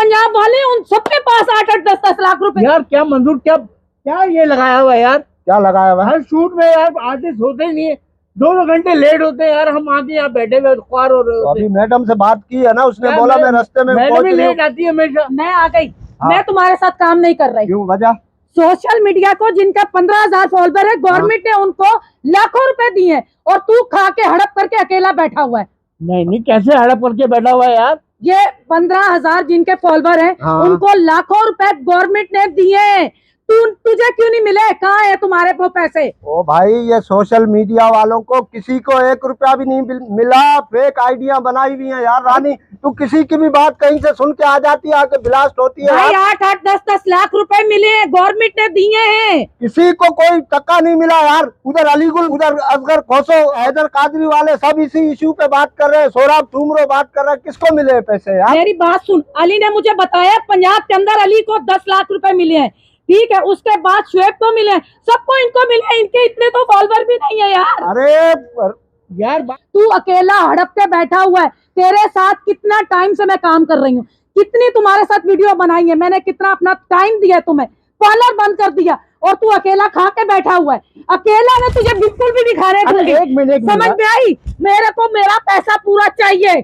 पंजाब वाले उन सबके पास 8-8, 10-10 लाख रुपए। यार क्या मंजूर, क्या क्या ये लगाया हुआ है यार? क्या लगाया हुआ है? हर शूट में यार आर्टिस्ट होते ही नहीं है, 2-2 घंटे लेट होते हैं यार। हम आके यहाँ बैठे हुए ख्वार हो रहे तो होते अभी मैडम से बात की है ना, उसने यार, बोला मैं रास्ते में मैडम पहुंच भी रही हूँ। लेट आती है हमेशा। मैं आ गई। हाँ। मैं तुम्हारे साथ काम नहीं कर रही। क्यों, वजह? सोशल मीडिया को जिनका 15,000 फॉलोवर है, गवर्नमेंट ने उनको लाखों रुपए दिए हैं और तू खा के हड़प करके अकेला बैठा हुआ है। नहीं नहीं, कैसे हड़प करके बैठा हुआ है यार? ये 15,000 जिनके फॉलोवर हैं, हाँ। उनको लाखों रुपए गवर्नमेंट ने दिए हैं। तुझे क्यों नहीं मिले? कहाँ है तुम्हारे वो पैसे? ओ भाई, ये सोशल मीडिया वालों को किसी को 1 रुपया भी नहीं मिला। फेक आइडिया बनाई हुई है यार। रानी, तू किसी की भी बात कहीं से सुन के आ जाती है, आके ब्लास्ट होती है। भाई 8-8, 10-10 लाख रुपए मिले हैं, गवर्नमेंट ने दिए हैं। किसी को कोई टक्का नहीं मिला यार। उधर अलीगुल, उधर असगर खोसो, हैदर कादरी वाले सब इसी इश्यू पे बात कर रहे हैं। सोराब ठुमरो बात कर रहे हैं। किसको मिले पैसे यार? मेरी बात सुन, अली ने मुझे बताया पंजाब के अंदर अली को 10 लाख रुपए मिले हैं, ठीक है। उसके बाद शुएब को मिले, सबको इनको मिले। इनके इतने तो फॉलोवर भी नहीं है यार। अरे यार तू अकेला हड़प के बैठा हुआ है। तेरे साथ कितना टाइम से मैं काम कर रही हूँ, कितनी तुम्हारे साथ वीडियो बनाई है मैंने, कितना अपना टाइम दिया तुम्हें, पार्लर बंद कर दिया और तू अकेला खा के बैठा हुआ है। अकेला मैं तुझे बिल्कुल भी नहीं खाने दूंगी। एक मिनट, समझ में आई? मेरे को मेरा पैसा पूरा चाहिए।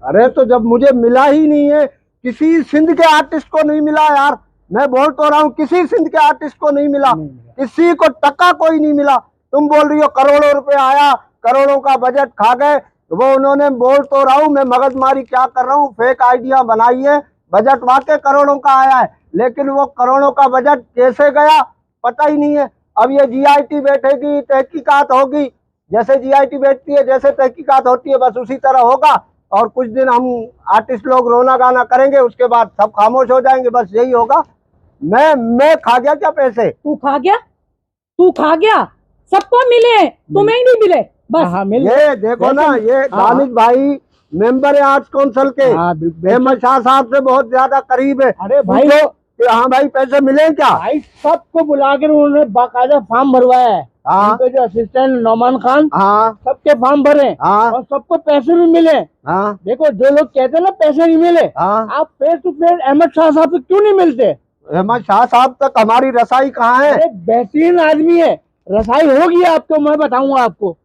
अरे तो जब मुझे मिला ही नहीं है, किसी सिंध के आर्टिस्ट को नहीं मिला यार। मैं बोल तो रहा हूँ, किसी सिंध के आर्टिस्ट को नहीं मिला, किसी को टक्का कोई नहीं मिला। तुम बोल रही हो करोड़ों रुपए आया, करोड़ों का बजट खा गए। वो उन्होंने, बोल तो रहा हूँ मैं, मगजमारी क्या कर रहा हूँ, फेक आइडिया बनाई है। बजट वाकई करोड़ों का आया है, लेकिन वो करोड़ों का बजट कैसे गया पता ही नहीं है। अब ये जीआईटी बैठेगी, तहकीकात होगी। जैसे जीआईटी बैठती है, जैसे तहकीकात होती है, बस उसी तरह होगा। और कुछ दिन हम आर्टिस्ट लोग रोना गाना करेंगे, उसके बाद सब खामोश हो जाएंगे। बस यही होगा। मैं खा गया क्या पैसे? तू खा गया, तू खा गया। सबको मिले, तुम्हें ही नहीं मिले बस। हाँ, मिल ये देखो ना, ये दानिश भाई मेंबर है आर्ट्स काउंसिल के, अहमद शाह साहब से बहुत ज्यादा करीब है। अरे भाई, कि हाँ भाई पैसे मिले क्या? भाई सबको बुला कर उन्होंने बाकायदा फॉर्म भरवाया है। हाँ। उनके जो असिस्टेंट नौमान खान, हाँ सबके फॉर्म भरे हाँ और सबको पैसे भी मिले। हाँ देखो, जो लोग कहते हैं ना पैसे नहीं मिले, हाँ। आप face to face Ahmad Shah साहब से क्यों नहीं मिलते? अहमद शाह साहब तक हमारी रसाई कहाँ है? अरे बेहतरीन आदमी है, रसाई होगी आपको, मैं बताऊंगा आपको।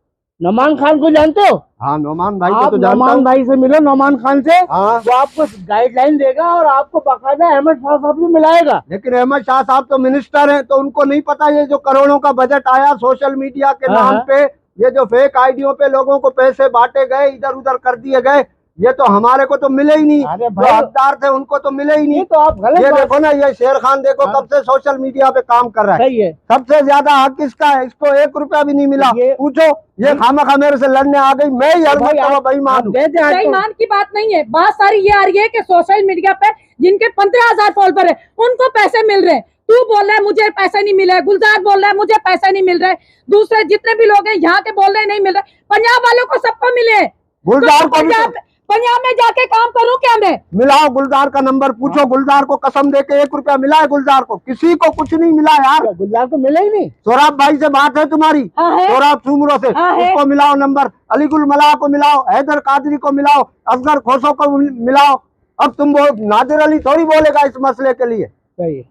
नौमान खान को जानते हो? हाँ, नौमान भाई को आप तो जानता नौमान हूँ। भाई से मिलो, नौमान खान से। हाँ। वो आपको गाइडलाइन देगा और आपको बाकायदा अहमद शाह साहब से मिलाएगा। लेकिन अहमद शाह साहब तो मिनिस्टर हैं, तो उनको नहीं पता ये जो करोड़ों का बजट आया सोशल मीडिया के हाँ, नाम पे, ये जो फेक आईडियों पे लोगों को पैसे बांटे गए, इधर उधर कर दिए गए, ये तो हमारे को तो मिले ही नहीं। अरे जो भाई, हकदार थे उनको तो मिले ही नहीं। तो आप गलत ये बात- देखो ना, ये शेर खान देखो हाँ। कब से सोशल मीडिया पे काम कर रहा है। सही है। सबसे ज्यादा हक किसका है? इसको 1 रुपया भी नहीं मिला। ये- पूछो, ये खामखा मेरे से लड़ने आ गई। मैं हर मरतबा बेईमान हूँ। बेईमान की बात नहीं है, बात सारी ये आ रही है कि सोशल मीडिया पे जिनके 15,000 फॉलोवर है उनको पैसे मिल रहे हैं। तू बोल रहा है मुझे पैसे नहीं मिले, गुलजार बोल रहा है मुझे पैसे नहीं मिल रहे, दूसरे जितने भी लोग हैं यहाँ के बोल रहे हैं नहीं मिल रहे। पंजाब वालों को सबको मिले। गुलजार को पंजाब में जाके काम करूँ क्या मैं? मिलाओ गुलजार का नंबर, पूछो गुलजार को। कसम दे के 1 रुपया मिला है गुलजार को? किसी को कुछ नहीं मिला यार। गुलजार को मिले ही नहीं। सोराब भाई से बात है तुम्हारी? हाँ है। सोराब सुमरो से, हाँ है। उसको मिलाओ नंबर। अलीगुल मलाह को मिलाओ, हैदर कादरी को मिलाओ, असगर खोसो को मिलाओ। अब तुम नादिर अली थोड़ी बोलेगा इस मसले के लिए। सही है।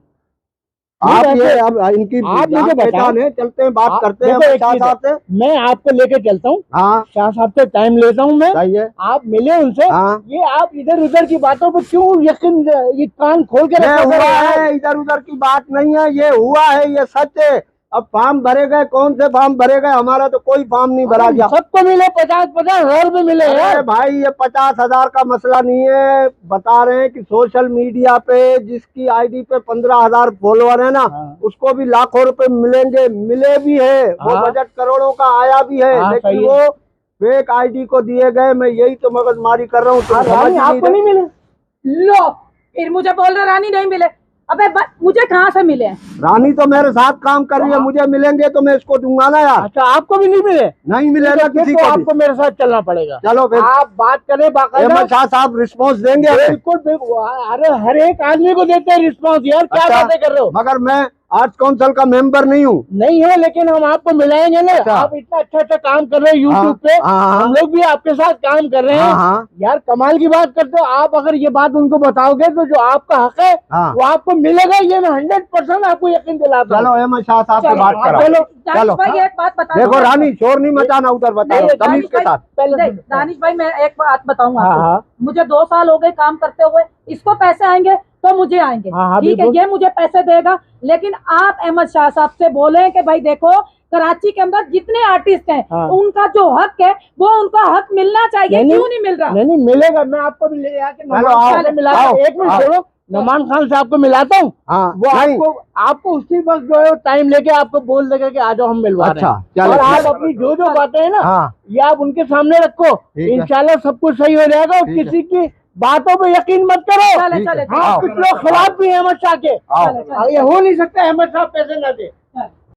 आप नहीं, ये अब इनकी आप मुझे बताओ। पहचान है, चलते हैं बात करते हैं देखो, एक शाह चीज साहब से। मैं आपको लेके चलता हूँ, हाँ शाह साहब से टाइम लेता हूँ मैं। सही है। आप मिले उनसे। हाँ। ये आप इधर उधर की बातों पर क्यों यकीन, ये कान खोल के ये रखा हुआ करो? है, इधर उधर की बात नहीं है, ये हुआ है, ये सच है। अब फॉर्म भरे गए, कौन से फॉर्म भरे गए? हमारा तो कोई फॉर्म नहीं भरा गया। सबको मिले 50-50 रुपए मिले अरे यार। भाई, ये 50,000 का मसला नहीं है। बता रहे हैं कि सोशल मीडिया पे जिसकी आईडी पे 15,000 फॉलोअर है ना, हाँ। उसको भी लाखों रुपए मिलेंगे, मिले भी है। वो हाँ। बजट करोड़ों का आया भी है। हाँ, लेकिन सही वो है। फेक आईडी को दिए गए। मैं यही तो मगजमारी कर रहा हूँ। तुम समझ ही आपको नहीं नहीं रहे। मिले? लो फिर मुझे बोल रहे रानी नहीं मिले। अबे मुझे कहाँ से मिले हैं? रानी तो मेरे साथ काम कर रही है, मुझे मिलेंगे तो मैं इसको दूंगा ना यार। अच्छा, आपको भी नहीं मिले? नहीं मिलेगा किसी तो को भी। आपको मेरे साथ चलना पड़ेगा। चलो फिर, आप बात करें बाकायदा। अहमद शाह साहब रिस्पॉन्स देंगे हमें। बिल्कुल बिल्कुल। अरे हर एक आदमी को देते हैं रिस्पॉन्स यार, क्या अच्छा, बातें कर रहे हो? मगर मैं आर्ट्स काउंसिल का मेंबर नहीं हूँ। नहीं है, लेकिन हम आपको मिलाएंगे ना। अच्छा। आप इतना अच्छा काम कर रहे हैं यूट्यूब पे, हाँ। हम लोग भी आपके साथ काम कर रहे हैं। हाँ। यार कमाल की बात करते हो आप। अगर ये बात उनको बताओगे तो जो आपका हक है हाँ। वो आपको मिलेगा, ये मैं 100% आपको यकीन दिलाता हूँ। चलो अहमद शाह साहब से चलो, बात करो। चलो दानिश भाई एक बात बता देखो रानी, शोर नहीं मचाना, उधर बता रहा हूँ तमीज के साथ। दानिश भाई मैं एक बात बताऊँ हाँ, हाँ। आपको, मुझे 2 साल हो गए काम करते हुए, इसको पैसे आएंगे तो मुझे आएंगे, हाँ, ठीक है, बिल्कुल। ये मुझे पैसे देगा। लेकिन आप अहमद शाह साहब से बोले कि भाई देखो कराची के अंदर जितने आर्टिस्ट हैं हाँ। उनका जो हक है वो उनका हक मिलना चाहिए, क्यों नहीं मिल रहा? नहीं मिलेगा। मैं आपको भी ले आके चलो, आओ, मिलाता आओ, हूँ। एक मिनट आओ। छोड़ो, नमान खान से आपको मिलाता हूँ। हाँ, वो नहीं। आपको उसी वक्त जो है टाइम लेके आपको बोल देगा कि आ जाओ हम मिलवा रहे हैं। अच्छा, चलो, और आप चलो। अपनी जो बातें हैं ना, हाँ। ये आप उनके सामने रखो, ठीक है। इंशाल्लाह सब कुछ सही हो जाएगा। और ठीक है। किसी की बातों पे यकीन मत करो। चले ठीक है। चले हाँ, आओ। कुछ लोग खिलाफ भी हैं अहमद शाह के। आओ। चले, चले। ये हो नहीं सकता अहमद शाह पैसे ना दे। चले।